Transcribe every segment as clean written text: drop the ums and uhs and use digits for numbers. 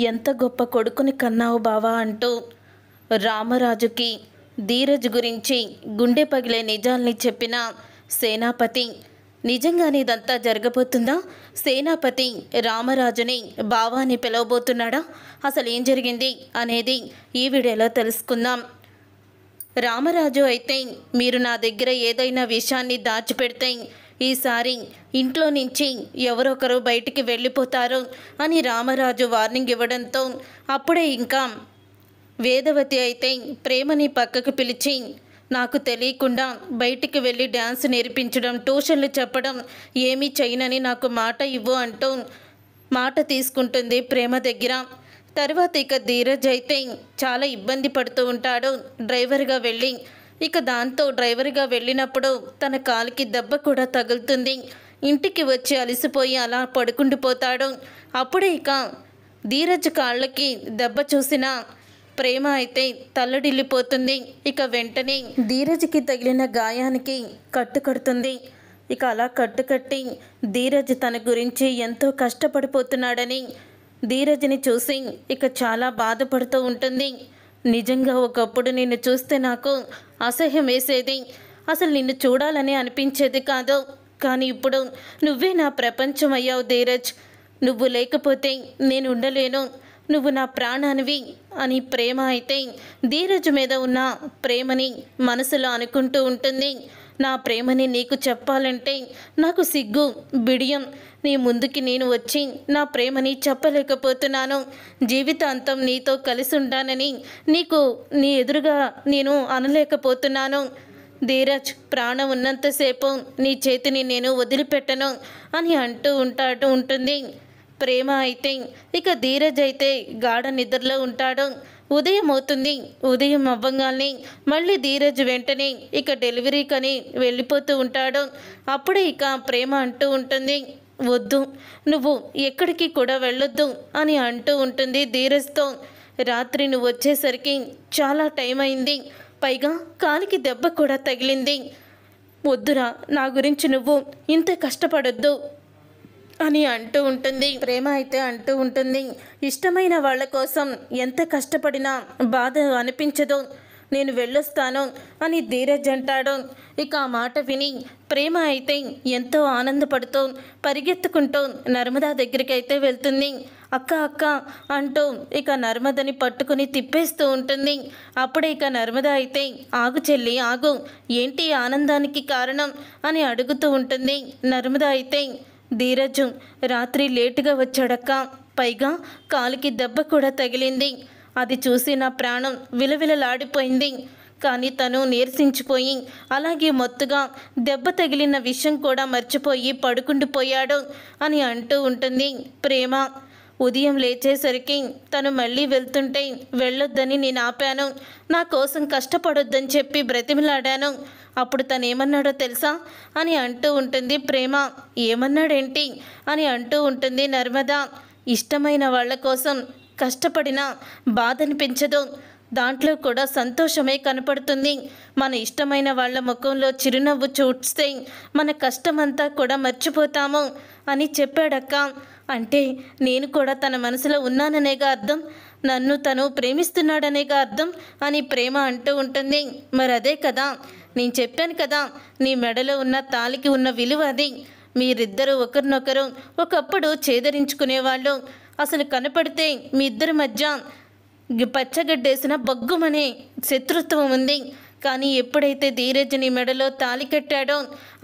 ఎంత గొప్ప కొడుకుని కన్నావు బావా అంటూ రామరాజుకి ధీరజ్ గురించి గుండె పగిలే నిజాల్ని చెప్పిన సేనాపతి. నిజంగానే ఇదంతా జరగబోతుందా? సేనాపతి రామరాజుని బావాని పిలవబోతున్నాడా? అసలు ఏం జరిగింది అనేది ఈ వీడియోలో తెలుసుకుందాం. రామరాజు అయితే, మీరు నా దగ్గర ఏదైనా విషయాన్ని దాచిపెడితే ఈసారి ఇంట్లో నుంచి ఎవరొకరు బయటికి వెళ్ళిపోతారు అని రామరాజు వార్నింగ్ ఇవ్వడంతో అప్పుడే ఇంకా వేదవతి అయితే ప్రేమని పక్కకు పిలిచి, నాకు తెలియకుండా బయటికి వెళ్ళి డ్యాన్స్ నేర్పించడం, ట్యూషన్లు చెప్పడం ఏమీ చేయనని నాకు మాట ఇవ్వు అంటూ మాట తీసుకుంటుంది ప్రేమ దగ్గర. తర్వాత ఇక ధీరజ్ అయితే చాలా ఇబ్బంది పడుతూ ఉంటాడు డ్రైవర్గా వెళ్ళి. ఇక దాంతో డ్రైవర్గా వెళ్ళినప్పుడు తన కాలికి దెబ్బ కూడా తగులుతుంది. ఇంటికి వచ్చి అలసిపోయి అలా పడుకుండిపోతాడు. అప్పుడే ఇక ధీరజ్ కాళ్ళకి దెబ్బ చూసిన ప్రేమ అయితే తల్లడిల్లిపోతుంది. ఇక వెంటనే ధీరజ్కి తగిలిన గాయానికి కట్టుకడుతుంది. ఇక అలా కట్టుకట్టి ధీరజ్ తన గురించి ఎంతో కష్టపడిపోతున్నాడని ధీరజ్ని చూసి ఇక చాలా బాధపడుతూ ఉంటుంది. నిజంగా ఒకప్పుడు నిన్ను చూస్తే నాకు అసహ్యం వేసేది, అసలు నిన్ను చూడాలని అనిపించేది కాదు. కానీ ఇప్పుడు నువ్వే నా ప్రపంచం అయ్యావు ధీరజ్. నువ్వు లేకపోతే నేను ఉండలేను, నువ్వు నా ప్రాణానివి అని ప్రేమ అయితే ధీరజ్ మీద ఉన్న ప్రేమని మనసులో అనుకుంటూ ఉంటుంది. నా ప్రేమని నీకు చెప్పాలంటే నాకు సిగ్గు, బిడియం. నీ ముందుకి నేను వచ్చి నా ప్రేమని చెప్పలేకపోతున్నాను. జీవితాంతం నీతో కలిసి ఉంటానని నీ ఎదురుగా నేను అనలేకపోతున్నాను. ధీరజ్, ప్రాణం ఉన్నంతసేపు నీ చేతిని నేను వదిలిపెట్టను అని అంటూ ఉంటుంది ప్రేమ అయితే. ఇక ధీరజ్ అయితే గాఢ నిద్రలో ఉంటాడు. ఉదయం అవుతుంది. ఉదయం అవ్వగానే మళ్ళీ ధీరజ్ వెంటనే ఇక డెలివరీకని వెళ్ళిపోతూ ఉంటాడు. అప్పుడే ఇక ప్రేమ అంటూ ఉంటుంది, వద్దు, నువ్వు ఎక్కడికి కూడా వెళ్ళొద్దు అని అంటూ ఉంటుంది ధీరజ్తో. రాత్రి నువ్వు వచ్చేసరికి చాలా టైం అయింది, పైగా కాలికి దెబ్బ కూడా తగిలింది. వద్దురా, నా గురించి నువ్వు ఇంత కష్టపడొద్దు అని అంటూ ఉంటుంది ప్రేమ అయితే. అంటూ ఉంటుంది, ఇష్టమైన వాళ్ళ కోసం ఎంత కష్టపడినా బాధ అనిపించదు, నేను వెళ్ళొస్తాను అని ధీరజ్ అంటాడు. ఇక ఆ మాట విని ప్రేమ అయితే ఎంతో ఆనందపడుతూ పరిగెత్తుకుంటూ నర్మదా దగ్గరికి అయితే వెళ్తుంది. అక్క అక్క అంటూ ఇక నర్మదని పట్టుకుని తిప్పేస్తూ ఉంటుంది. అప్పుడే ఇక నర్మదా అయితే, ఆగు చెల్లి ఆగు, ఏంటి ఆనందానికి కారణం అని అడుగుతూ ఉంటుంది. నర్మదా అయితే, ధీరజ్ రాత్రి లేటుగా వచ్చాడక్క, పైగా కాలికి దెబ్బ కూడా తగిలింది. అది చూసి నా ప్రాణం విలవిలలాడిపోయింది. కానీ తను నీరసించిపోయి అలాగే మొత్తుగా దెబ్బ తగిలిన విషయం కూడా మర్చిపోయి పడుకుండిపోయాడు అని అంటూ ఉంటుంది ప్రేమ. ఉదయం లేచేసరికి తను మళ్ళీ వెళ్తుంటే వెళ్ళొద్దని నేను ఆపాను, నా కోసం కష్టపడొద్దని చెప్పి బ్రతిమిలాడాను. అప్పుడు తను ఏమన్నాడో తెలుసా అని అంటూ ఉంటుంది ప్రేమ. ఏమన్నాడేంటి అని అంటూ ఉంటుంది నర్మదా. ఇష్టమైన వాళ్ళ కోసం కష్టపడినా బాధ అనిపించదు, దాంట్లో కూడా సంతోషమే కనపడుతుంది. మన ఇష్టమైన వాళ్ళ ముఖంలో చిరునవ్వు చూస్తే మన కష్టమంతా కూడా మర్చిపోతాము అని చెప్పాడక్క. అంటే నేను కూడా తన మనసులో ఉన్నాననేగా అర్థం, నన్ను తను ప్రేమిస్తున్నాడనేగా అర్థం అని ప్రేమ అంటూ ఉంటుంది. మరి అదే కదా నేను చెప్పాను కదా, నీ మెడలో ఉన్న తాలికి ఉన్న విలువ అది. మీరిద్దరూ ఒకరినొకరు ఒకప్పుడు చేదరించుకునేవాళ్ళు. అసలు కనపడితే మీ ఇద్దరి మధ్య పచ్చగడ్డేసిన బొగ్గుమనే శత్రుత్వం ఉంది. కానీ ఎప్పుడైతే ధీరజ్ నీ మెడలో తాలి కట్టాడో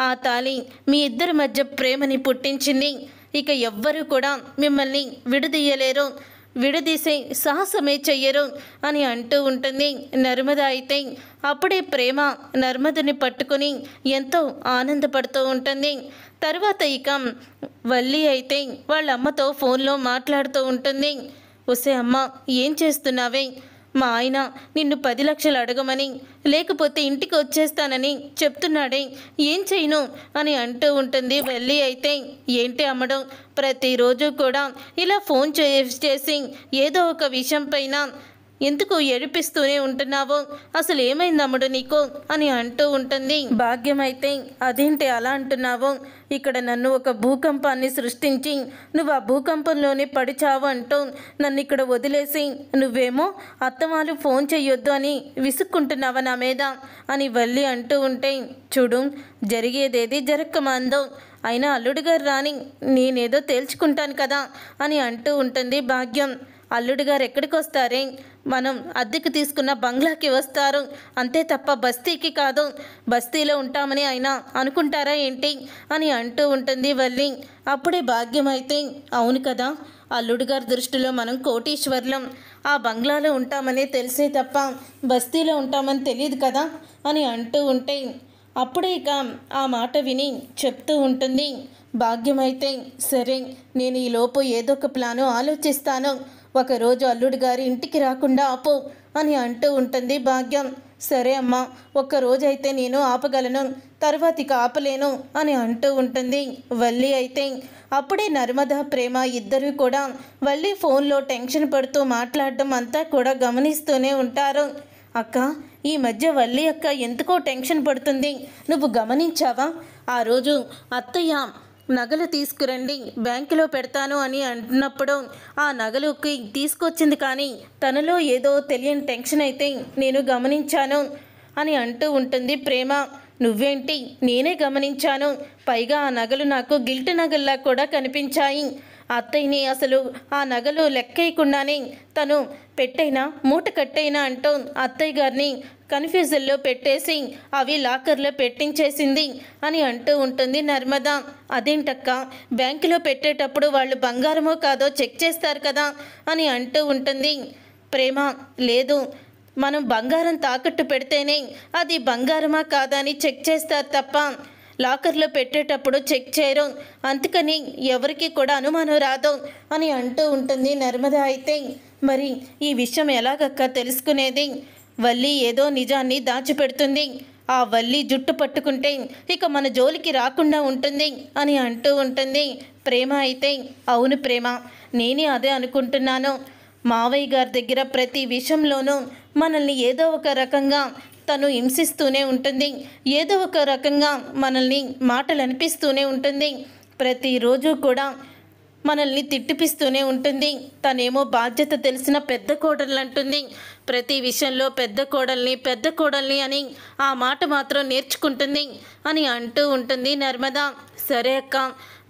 ఆ తాలి మీ ఇద్దరి మధ్య ప్రేమని పుట్టించింది. ఇక ఎవ్వరూ కూడా మిమ్మల్ని విడదీయలేరు, విడదీసే సాహసమే చెయ్యరు అని అంటూ ఉంటుంది నర్మద అయితే. అప్పుడే ప్రేమ నర్మదని పట్టుకొని ఎంతో ఆనందపడుతూ ఉంటుంది. తర్వాత ఇక వల్లి అయితే వాళ్ళ అమ్మతో ఫోన్లో మాట్లాడుతూ ఉంటుంది. ఒసే అమ్మ, ఏం చేస్తున్నావే? మా ఆయన నిన్ను 10 లక్షలు అడగమని, లేకపోతే ఇంటికి వచ్చేస్తానని చెప్తున్నాడే, ఏం చేయను అని అంటూ ఉంటుంది వల్లి అయితే. ఏంటి అమ్మడం, ప్రతిరోజు కూడా ఇలా ఫోన్ చేసి ఏదో ఒక విషయం పైన ఎందుకు ఏడిపిస్తూనే ఉంటున్నావు? అసలు ఏమైంది అమ్ముడు నీకు అని అంటూ ఉంటుంది. భాగ్యం అయితే అదేంటి అలా అంటున్నావు? ఇక్కడ నన్ను ఒక భూకంపాన్ని సృష్టించి నువ్వు ఆ భూకంపంలోనే పడిచావు అంటూ నన్ను ఇక్కడ వదిలేసి నువ్వేమో అత్తమాలు ఫోన్ చెయ్యొద్దు అని విసుక్కుంటున్నావా నా మీద అని వల్లి అంటూ ఉంటే, చూడు జరిగేదేది జరక్కమాందో, అయినా అల్లుడు గారు రాని నేనేదో తేల్చుకుంటాను కదా అని అంటూ ఉంటుంది భాగ్యం. అల్లుడు గారు ఎక్కడికి వస్తారే? మనం అద్దెకు తీసుకున్న బంగ్లాకి వస్తారు, అంతే తప్ప బస్తీకి కాదు. బస్తీలో ఉంటామని అయినా అనుకుంటారా ఏంటి అని అంటూ ఉంటుంది వల్లి. అప్పుడే భాగ్యం అయితే, అవును కదా, అల్లుడు గారి దృష్టిలో మనం కోటీశ్వర్లం, ఆ బంగ్లాలో ఉంటామని తెలిసే తప్ప బస్తీలో ఉంటామని తెలియదు కదా అని అంటూ ఉంటే, అప్పుడే ఇక ఆ మాట విని చెప్తూ ఉంటుంది భాగ్యం అయితే, సరే నేను ఈలోపు ఏదో ఒక ప్లాను ఆలోచిస్తాను, ఒకరోజు అల్లుడు గారి ఇంటికి రాకుండా ఆపు అని అంటూ ఉంటుంది భాగ్యం. సరే అమ్మా, ఒక్కరోజైతే నేను ఆపగలను, తర్వాత ఇక ఆపలేను అని అంటూ ఉంటుంది వల్లి అయితే. అప్పుడే నర్మద ప్రేమ ఇద్దరు కూడా వల్లి ఫోన్లో టెన్షన్ పడుతూ మాట్లాడడం అంతా కూడా గమనిస్తూనే ఉంటారు. అక్క, ఈ మధ్య వల్లి అక్క ఎందుకో టెన్షన్ పడుతుంది, నువ్వు గమనించావా? ఆ రోజు అత్తయ్య నగలు తీసుకురండి బ్యాంకులో పెడతాను అని అంటున్నప్పుడు ఆ నగలుకి తీసుకొచ్చింది, కానీ తనలో ఏదో తెలియని టెన్షన్ అయితే నేను గమనించాను అని అంటూ ఉంటుంది ప్రేమ. నువ్వేంటి, నేనే గమనించాను, పైగా ఆ నగలు నాకు గిల్ట్ నగల్లా కూడా కనిపించాయి. అత్తయ్యని అసలు ఆ నగలు లెక్కయకుండానే తను పెట్టైనా మూట కట్టైనా అంటూ అత్తయ్య గారిని కన్ఫ్యూజన్లో పెట్టేసి అవి లాకర్లో పెట్టించేసింది అని అంటూ ఉంటుంది నర్మద. అదేంటక్క, బ్యాంకులో పెట్టేటప్పుడు వాళ్ళు బంగారమో కాదో చెక్ చేస్తారు కదా అని అంటూ ఉంటుంది ప్రేమ. లేదు, మనం బంగారం తాకట్టు పెడితేనే అది బంగారమా కాదా అని చెక్ చేస్తారు తప్ప లాకర్లో పెట్టేటప్పుడు చెక్ చేయరు, అందుకని ఎవరికి కూడా అనుమానం రాదు అని అంటూ ఉంటుంది నర్మద అయితే. మరి ఈ విషయం ఎలాగక్క తెలుసుకునేది? వల్లి ఏదో నిజాన్ని దాచిపెడుతుంది, ఆ వల్లి జుట్టు పట్టుకుంటే ఇక మన జోలికి రాకుండా ఉంటుంది అని అంటూ ఉంటుంది ప్రేమ అయితే. అవును ప్రేమ, నేనే అదే అనుకుంటున్నాను. మావయ్య గారి దగ్గర ప్రతి విషయంలోనూ మనల్ని ఏదో ఒక రకంగా తను హింసిస్తూనే ఉంటుంది, ఏదో ఒక రకంగా మనల్ని మాటలు అనిపిస్తూనే ఉంటుంది, ప్రతిరోజు కూడా మనల్ని తిట్టిపిస్తూనే ఉంటుంది. తనేమో బాధ్యత తెలిసిన పెద్ద కోడలు అంటుంది, ప్రతి విషయంలో పెద్ద కోడల్ని అని ఆ మాట మాత్రం నేర్చుకుంటుంది అని అంటూ ఉంటుంది నర్మద. సరే అక్క,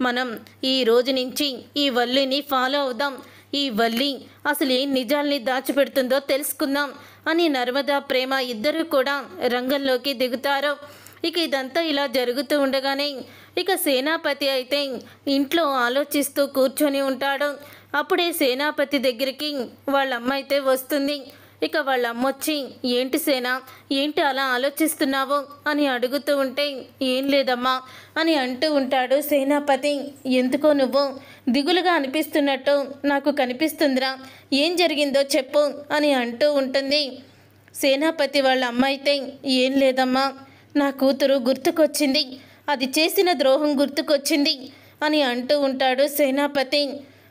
మనం ఈ రోజు నుంచి ఈ వల్లిని ఫాలో అవుదాం, ఈ వల్లి అసలు ఏం నిజాల్ని దాచిపెడుతుందో తెలుసుకుందాం అని నర్మద ప్రేమ ఇద్దరు కూడా రంగంలోకి దిగుతారు. ఇక ఇదంతా ఇలా జరుగుతూ ఉండగానే ఇక సేనాపతి అయితే ఇంట్లో ఆలోచిస్తూ కూర్చొని ఉంటాడు. అప్పుడే సేనాపతి దగ్గరికి వాళ్ళ అమ్మ అయితే వస్తుంది. ఇక వాళ్ళ అమ్మ వచ్చి, ఏంటి సేన, ఏంటి అలా ఆలోచిస్తున్నావు అని అడుగుతూ ఉంటే, ఏం లేదమ్మా అని అంటూ ఉంటాడు సేనాపతి. ఎందుకో నువ్వు దిగులుగా అనిపిస్తున్నట్టు నాకు కనిపిస్తుందిరా, ఏం జరిగిందో చెప్పు అని అంటూ ఉంటుంది సేనాపతి. వాళ్ళ అమ్మ అయితే, ఏం లేదమ్మా, నా కూతురు గుర్తుకొచ్చింది, అది చేసిన ద్రోహం గుర్తుకొచ్చింది అని అంటూ ఉంటాడు సేనాపతి.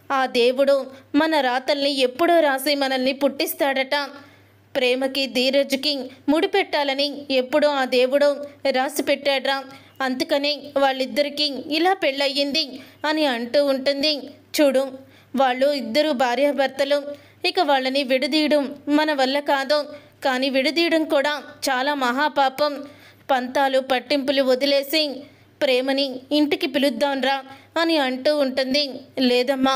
ఆ దేవుడు మన రాతల్ని ఎప్పుడో రాసి మనల్ని పుట్టిస్తాడట, ప్రేమకి ధీరజ్కి ముడిపెట్టాలని ఎప్పుడో ఆ దేవుడు రాసి పెట్టాడ్రా, అందుకని వాళ్ళిద్దరికీ ఇలా పెళ్ళయ్యింది అని అంటూ ఉంటుంది. చూడు, వాళ్ళు ఇద్దరు భార్యాభర్తలు, ఇక వాళ్ళని విడదీయడం మన వల్ల కాదు, కానీ విడదీయడం కూడా చాలా మహాపాపం. పంతాలు పట్టింపులు వదిలేసి ప్రేమని ఇంటికి పిలుద్దాంరా అని అంటూ ఉంటుంది. లేదమ్మా,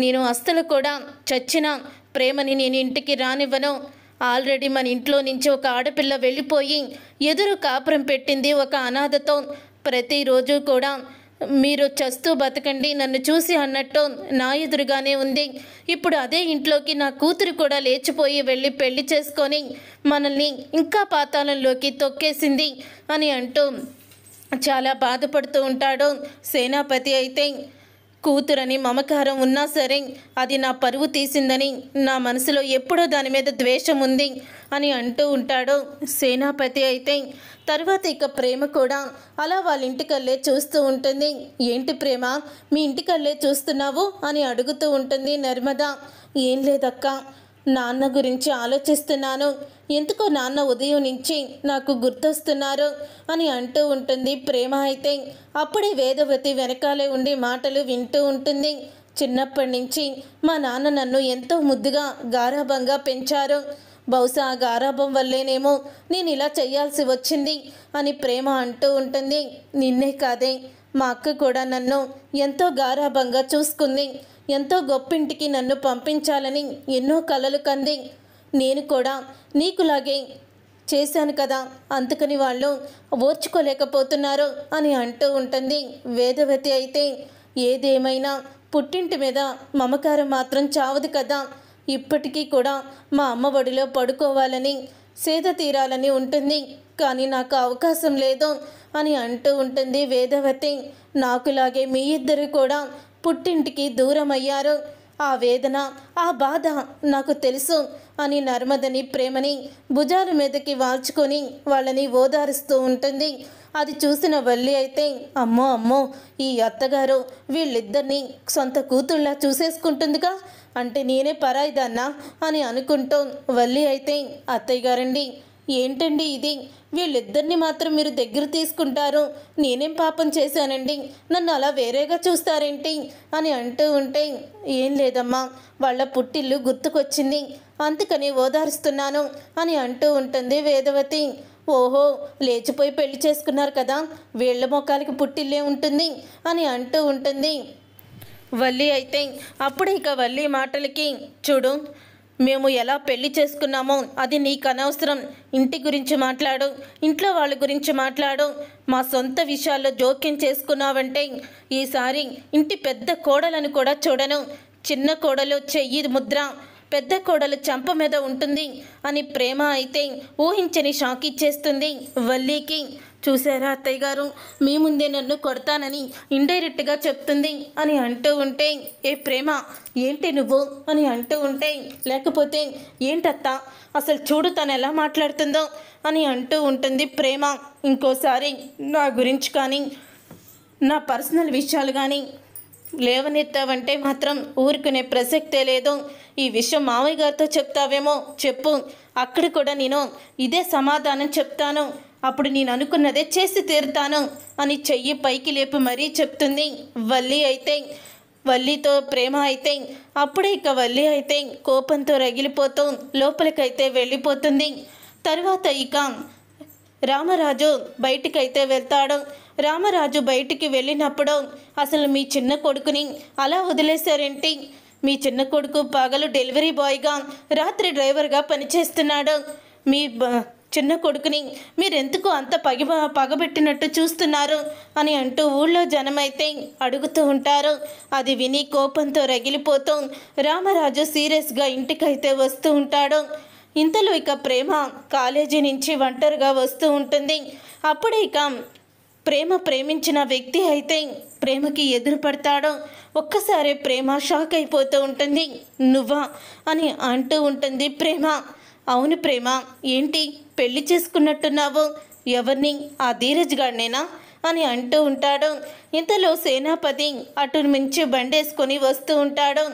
నేను అస్సలు కూడా చచ్చిన ప్రేమని నేను ఇంటికి రానివ్వను. ఆల్రెడీ మన ఇంట్లో నుంచి ఒక ఆడపిల్ల వెళ్ళిపోయి ఎదురు కాపురం పెట్టింది ఒక అనాథతో. ప్రతిరోజు కూడా మీరు చస్తూ బతకండి నన్ను చూసి అన్నట్టు నా ఎదురుగానే ఉంది. ఇప్పుడు అదే ఇంట్లోకి నా కూతురు కూడా లేచిపోయి వెళ్ళి పెళ్లి చేసుకొని మనల్ని ఇంకా పాతాళంలోకి తొక్కేసింది అని అంటూ చాలా బాధపడుతూ ఉంటాడు సేనాపతి. అయితే కూతురని మమకారం ఉన్నా సరే అది నా పరువు తీసిందని నా మనసులో ఎప్పుడో దాని మీద ద్వేషం ఉంది అని అంటూ ఉంటాడు సేనాపతి. అయితే తర్వాత ఇక ప్రేమ కూడా అలా వాళ్ళ ఇంటికల్లే చూస్తూ ఉంటుంది. ఏంటి ప్రేమ, మీ ఇంటికల్లే చూస్తున్నావు అని అడుగుతూ ఉంటుంది నర్మద. ఏం లేదక్క, నాన్న గురించి ఆలోచిస్తున్నాను. ఎందుకో నాన్న ఉదయం నుంచి నాకు గుర్తొస్తున్నారు అని అంటూ ఉంటుంది ప్రేమ. అయితే అప్పుడే వేదవతి వెనకాలే ఉండి మాటలు వింటూ ఉంటుంది. చిన్నప్పటి నుంచి మా నాన్న నన్ను ఎంతో ముద్దుగా గారాబంగా పెంచారు. బహుశా ఆ గారాబం వల్లేనేమో నేను ఇలా చేయాల్సి వచ్చింది అని ప్రేమ అంటూ ఉంటుంది. నిన్నే కాదే, మా అక్క కూడా నన్ను ఎంతో గారాబంగా చూసుకుంది. ఎంతో గొప్పింటికి నన్ను పంపించాలని ఎన్నో కలలు కంది. నేను కూడా నీకులాగే చేశాను కదా, అందుకని వాళ్ళు ఓర్చుకోలేకపోతున్నారు అని అంటూ ఉంటుంది వేదవతి. అయితే ఏదేమైనా పుట్టింటి మీద మమకారం మాత్రం చావదు కదా. ఇప్పటికీ కూడా మా అమ్మ ఒడిలో పడుకోవాలని, సేద తీరాలని ఉంటుంది. కానీ నాకు అవకాశం లేదు అని అంటూ ఉంటుంది వేదవతి. నాకులాగే మీ ఇద్దరు కూడా పుట్టింటికి దూరం అయ్యారు. ఆ వేదన, ఆ బాధ నాకు తెలుసు అని నర్మదని ప్రేమని భుజాల మీదకి వాల్చుకొని వాళ్ళని ఓదారుస్తూ ఉంటుంది. అది చూసిన వల్లి అయితే అమ్మో అమ్మో, ఈ అత్తగారు వీళ్ళిద్దరినీ సొంత కూతుళ్ళ చూసేసుకుంటుందిగా, అంటే నేనే పరాయిదాన్నా అని అనుకుంటూ వల్లి అయితే అత్తయ్య గారండి, ఏంటండి ఇది, వీళ్ళిద్దరిని మాత్రం మీరు దగ్గర తీసుకుంటారు, నేనేం పాపం చేశానండి, నన్ను అలా వేరేగా చూస్తారేంటి అని అంటూ ఉంటే ఏం లేదమ్మా, వాళ్ళ పుట్టిల్లు గుర్తుకొచ్చింది, అందుకని ఓదారుస్తున్నాను అని అంటూ ఉంటుంది వేదవతి. ఓహో, లేచిపోయి పెళ్లి చేసుకున్నారు కదా, వీళ్ళ మొక్కలకి పుట్టిల్లే ఉంటుంది అని అంటూ ఉంటుంది వల్లి. అయితే అప్పుడు ఇక వల్లి మాటలకి, చూడు, మేము ఎలా పెళ్లి చేసుకున్నామో అది నీకు అనవసరం, ఇంటి గురించి మాట్లాడు, ఇంట్లో వాళ్ళ గురించి మాట్లాడు, మా సొంత విషయాల్లో జోక్యం చేసుకున్నావంటే ఈసారి ఇంటి పెద్ద కోడలను కూడా చూడను, చిన్న కోడలు చెయ్యి ముద్ర, పెద్ద కోడలు చంప మీద ఉంటుంది అని ప్రేమ అయితే ఊహించని షాక్ ఇచ్చేస్తుంది వల్లికి. చూసారా అత్తయ్య గారు, మీ ముందే నన్ను కొడతానని ఇండైరెక్ట్గా చెప్తుంది అని అంటూ ఉంటే, ఏ ప్రేమ ఏంటి నువ్వు అని అంటూ ఉంటే, లేకపోతే ఏంటత్త అసలు చూడు తను ఎలా మాట్లాడుతుందో అని అంటూ ఉంటుంది ప్రేమ. ఇంకోసారి నా గురించి కానీ నా పర్సనల్ విషయాలు కానీ లేవనెత్తావంటే మాత్రం ఊరుకునే ప్రసక్తే లేదు. ఈ విషయం మామయ్య గారితో చెప్తావేమో చెప్పు, అక్కడ కూడా నేను ఇదే సమాధానం చెప్తాను, అప్పుడు నేను అనుకున్నదే చేసి తీరుతాను అని చెయ్యి పైకి లేపి మరీ చెప్తుంది వల్లి. అయితే వల్లితో ప్రేమ అయితే అప్పుడే ఇక వల్లి అయితే కోపంతో రగిలిపోతూ లోపలికైతే వెళ్ళిపోతుంది. తరువాత ఇక రామరాజు బయటికైతే వెళ్తాడు. రామరాజు బయటికి వెళ్ళినప్పుడు, అసలు మీ చిన్న కొడుకుని అలా వదిలేశారేంటి, మీ చిన్న కొడుకు పగలు డెలివరీ బాయ్గా, రాత్రి డ్రైవర్గా పనిచేస్తున్నాడు, మీ చిన్న కొడుకుని మీరెందుకు అంత పగబెట్టినట్టు చూస్తున్నారు అని అంటూ ఊళ్ళో జనమైతే అడుగుతూ ఉంటారు. అది విని కోపంతో రగిలిపోతూ రామరాజు సీరియస్గా ఇంటికైతే వస్తూ ఉంటాడు. ఇంతలో ఇక ప్రేమ కాలేజీ నుంచి ఒంటరిగా వస్తూ ఉంటుంది. అప్పుడే ఇక ప్రేమ ప్రేమించిన వ్యక్తి అయితే ప్రేమకి ఎదురుపడతాడు. ఒక్కసారి ప్రేమ షాక్ అయిపోతూ ఉంటుంది. నువ్వా అని అంటూ ఉంటుంది ప్రేమ. అవును ప్రేమ, ఏంటి పెళ్లి చేసుకున్నట్టున్నావు, ఎవరిని, ఆ ధీరజ్ గాడినేనా అని అంటూ ఉంటాడు. ఇంతలో సేనాపతి అటు మించి బండేసుకొని వస్తూ ఉంటాడు.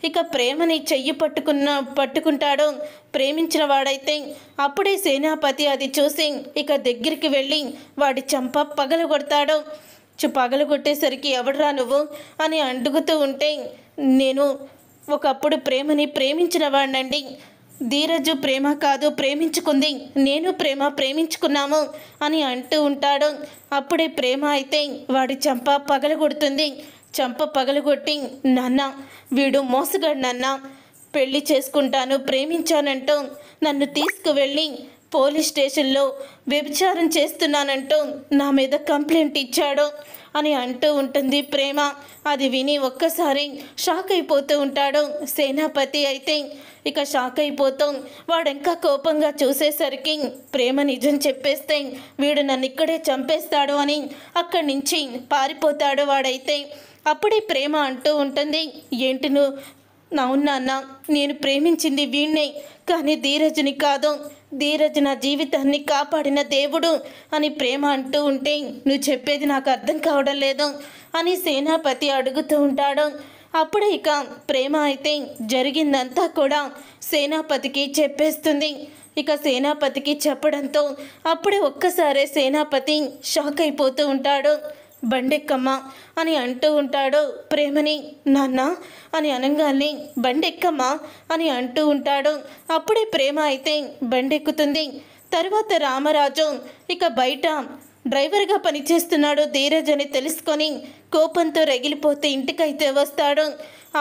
ఇక ప్రేమని చెయ్యి పట్టుకుంటాడు ప్రేమించిన వాడైతే. అప్పుడే సేనాపతి అది చూసి ఇక దగ్గరికి వెళ్ళి వాడి చంప పగలగొడతాడు. పగలగొట్టేసరికి ఎవడరా నువ్వు అని అడుగుతూ ఉంటే, నేను ఒకప్పుడు ప్రేమని ప్రేమించిన వాడినండి, ధీరజు ప్రేమ కాదు ప్రేమించుకుంది, నేను ప్రేమ ప్రేమించుకున్నాము అని అంటూ ఉంటాడు. అప్పుడే ప్రేమ అయితే వాడి చంప పగలగొడుతుంది. చంప పగలగొట్టి, నాన్న వీడు మోసగాడు నాన్న, పెళ్లి చేసుకుంటాను ప్రేమించానంటూ నన్ను తీసుకువెళ్ళి పోలీస్ స్టేషన్లో వ్యభిచారం చేస్తున్నానంటూ నా మీద కంప్లైంట్ ఇచ్చాడు అని అంటూ ఉంటుంది ప్రేమ. అది విని ఒక్కసారి షాక్ అయిపోతూ ఉంటాడు సేనాపతి. అయితే ఇక షాక్ అయిపోతూ వాడింకా కోపంగా చూసేసరికి ప్రేమ నిజం చెప్పేస్తే వీడు నన్ను ఇక్కడే చంపేస్తాడు అని అక్కడి నుంచి పారిపోతాడు వాడైతే. అప్పుడే ప్రేమ అంటూ ఉంటుంది, ఏంటి నువ్వు, అవును నాన్న, నేను ప్రేమించింది వీణ్ణే, కానీ ధీరజుని కాదు, ధీరజ్ నా జీవితాన్ని కాపాడిన దేవుడు అని ప్రేమ అంటూ ఉంటే, నువ్వు చెప్పేది నాకు అర్థం కావడం లేదు అని సేనాపతి అడుగుతూ ఉంటాడు. అప్పుడే ఇక ప్రేమ అయితే జరిగిందంతా కూడా సేనాపతికి చెప్పేస్తుంది. ఇక సేనాపతికి చెప్పడంతో అప్పుడే ఒక్కసారే సేనాపతి షాక్ అయిపోతూ ఉంటాడు. బండెక్కమ్మ అని అంటూ ఉంటాడు ప్రేమని. నాన్న అని అనగానే బండెక్కమ్మ అని అంటూ ఉంటాడు. అప్పుడే ప్రేమ అయితే బండెక్కుతుంది. తర్వాత రామరాజు ఇక బయట డ్రైవర్గా పనిచేస్తున్నాడు ధీరజ్ అని తెలుసుకొని కోపంతో రగిలిపోతే ఇంటికైతే వస్తాడు.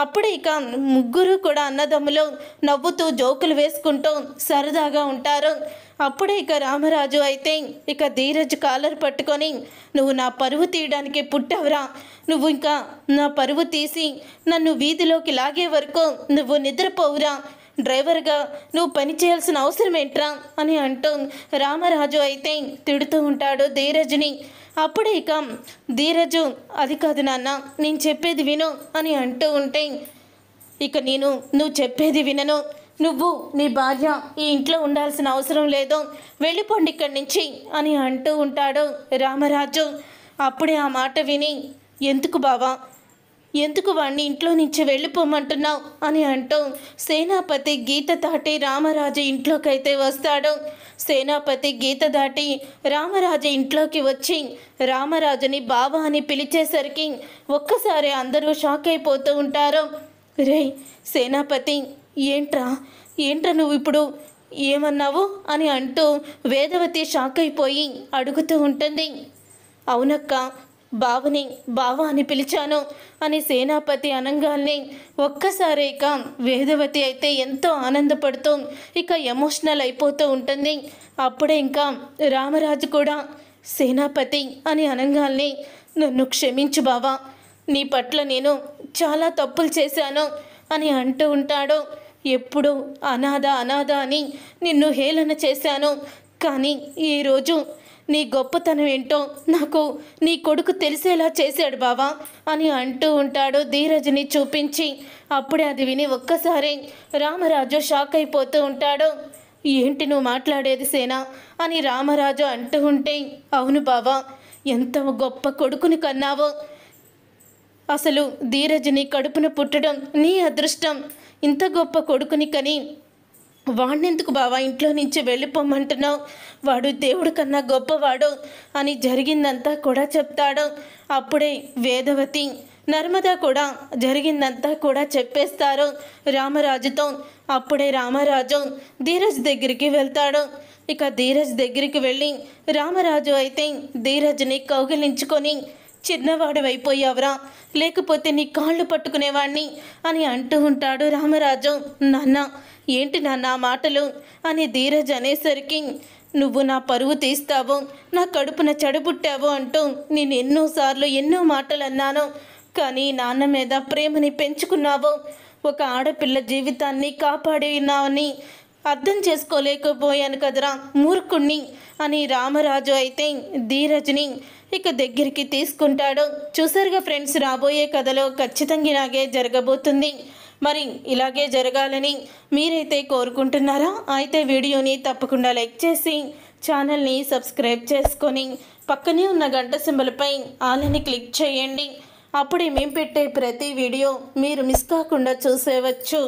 అప్పుడే ఇక ముగ్గురు కూడా అన్నదమ్ములు నవ్వుతూ జోకులు వేసుకుంటూ సరదాగా ఉంటారు. అప్పుడే ఇక రామరాజు అయితే ఇక ధీరజ్ కాలర్ పట్టుకొని, నువ్వు నా పరువు తీయడానికి పుట్టావురా, నువ్వు ఇంకా నా పరువు తీసి నన్ను వీధిలోకి లాగే వరకు నువ్వు నిద్రపోవురా, డ్రైవర్గా నువ్వు పని చేయాల్సిన అవసరం ఏంట్రా అని అంటూ రామరాజు అయితే తిడుతూ ఉంటాడు ధీరజ్ని. అప్పుడే ఇక ధీరజు, అది కాదు నాన్న, నేను చెప్పేది విను అని అంటూ ఉంటే, ఇక నువ్వు చెప్పేది వినను, నువ్వు నీ భార్య ఈ ఇంట్లో ఉండాల్సిన అవసరం లేదు, వెళ్ళిపోండి ఇక్కడి నుంచి అని అంటూ ఉంటాడు రామరాజు. అప్పుడే ఆ మాట విని, ఎందుకు బావా, ఎందుకు వాణ్ణి ఇంట్లో నుంచి వెళ్ళిపోమంటున్నావు అని అంటూ సేనాపతి గీత దాటి రామరాజు ఇంట్లోకైతే వస్తాడు. సేనాపతి గీత దాటి రామరాజు ఇంట్లోకి వచ్చి రామరాజుని బావా అని పిలిచేసరికి ఒక్కసారి అందరూ షాక్ అయిపోతూ ఉంటారు. రేయ్ సేనాపతి, ఏంట్రా నువ్వు ఇప్పుడు ఏమన్నావు అని అంటూ వేదవతి షాక్ అయిపోయి అడుగుతూ ఉంటుంది. అవునక్క, బావా అని పిలిచాను అని సేనాపతి అనగానే ఒక్కసారి ఇక వేదవతి అయితే ఎంతో ఆనందపడుతూ ఇక ఎమోషనల్ అయిపోతూ ఉంటుంది. అప్పుడే ఇంకా రామరాజు కూడా సేనాపతి అని అనగానే, నన్ను క్షమించు బావా, నీ పట్ల నేను చాలా తప్పులు చేశాను అని అంటూ ఉంటాడు. ఎప్పుడు అనాథ అని నిన్ను హేళన చేశాను, కానీ ఈరోజు నీ గొప్పతనం ఏంటో నాకు నీ కొడుకు తెలిసేలా చేశాడు బావా అని అంటూ ఉంటాడు ధీరజ్ని చూపించి. అప్పుడే అది విని ఒక్కసారి రామరాజు షాక్ అయిపోతూ ఉంటాడు. ఏంటి నువ్వు మాట్లాడేది సేనా అని రామరాజు అంటూ ఉంటే, అవును బావా, ఎంత గొప్ప కొడుకుని కన్నావో, అసలు ధీరజ్ని కడుపున పుట్టడం నీ అదృష్టం, ఇంత గొప్ప కొడుకుని కని వాణ్ణెందుకు బావా ఇంట్లో నుంచి వెళ్ళిపోమంటున్నావు, వాడు దేవుడి కన్నా గొప్పవాడు అని జరిగిందంతా కూడా చెప్తాడు. అప్పుడే వేదవతి నర్మద కూడా జరిగిందంతా కూడా చెప్పేస్తారు రామరాజుతో. అప్పుడే రామరాజు ధీరజ్ దగ్గరికి వెళ్తాడు. ఇక ధీరజ్ దగ్గరికి వెళ్ళి రామరాజు అయితే ధీరజ్ని కౌగిలించుకొని, చిన్నవాడు అయిపోయావురా, లేకపోతే నీ కాళ్ళు పట్టుకునేవాణ్ణి అని అంటూ ఉంటాడు రామరాజు. నాన్న, ఏంటి నాన్న మాటలు అని ధీరజ్ అనేసరికి, నువ్వు నా పరువు తీస్తావు, నా కడుపున చెడబుట్టావు అంటూ నేను ఎన్నోసార్లు ఎన్నో మాటలు అన్నాను, కానీ నాన్న మీద ప్రేమని పెంచుకున్నావు, ఒక ఆడపిల్ల జీవితాన్ని కాపాడినావని అర్థం చేసుకోలేకపోయాను కదరా మూర్ఖుణ్ణి అని రామరాజు అయితే ధీరజ్ని ఇక దగ్గరికి తీసుకుంటాడు. చూసారుగా ఫ్రెండ్స్, రాబోయే కథలో ఖచ్చితంగా ఇలాగే జరగబోతుంది. మరి ఇలాగే జరగాలని మీరైతే కోరుకుంటున్నారా? అయితే వీడియోని తప్పకుండా లైక్ చేసి ఛానల్ని సబ్స్క్రైబ్ చేసుకొని పక్కనే ఉన్న గంట సింబల్పై ఆల్ అని క్లిక్ చేయండి. అప్పుడే మేము పెట్టే ప్రతి వీడియో మీరు మిస్ కాకుండా చూసేవచ్చు.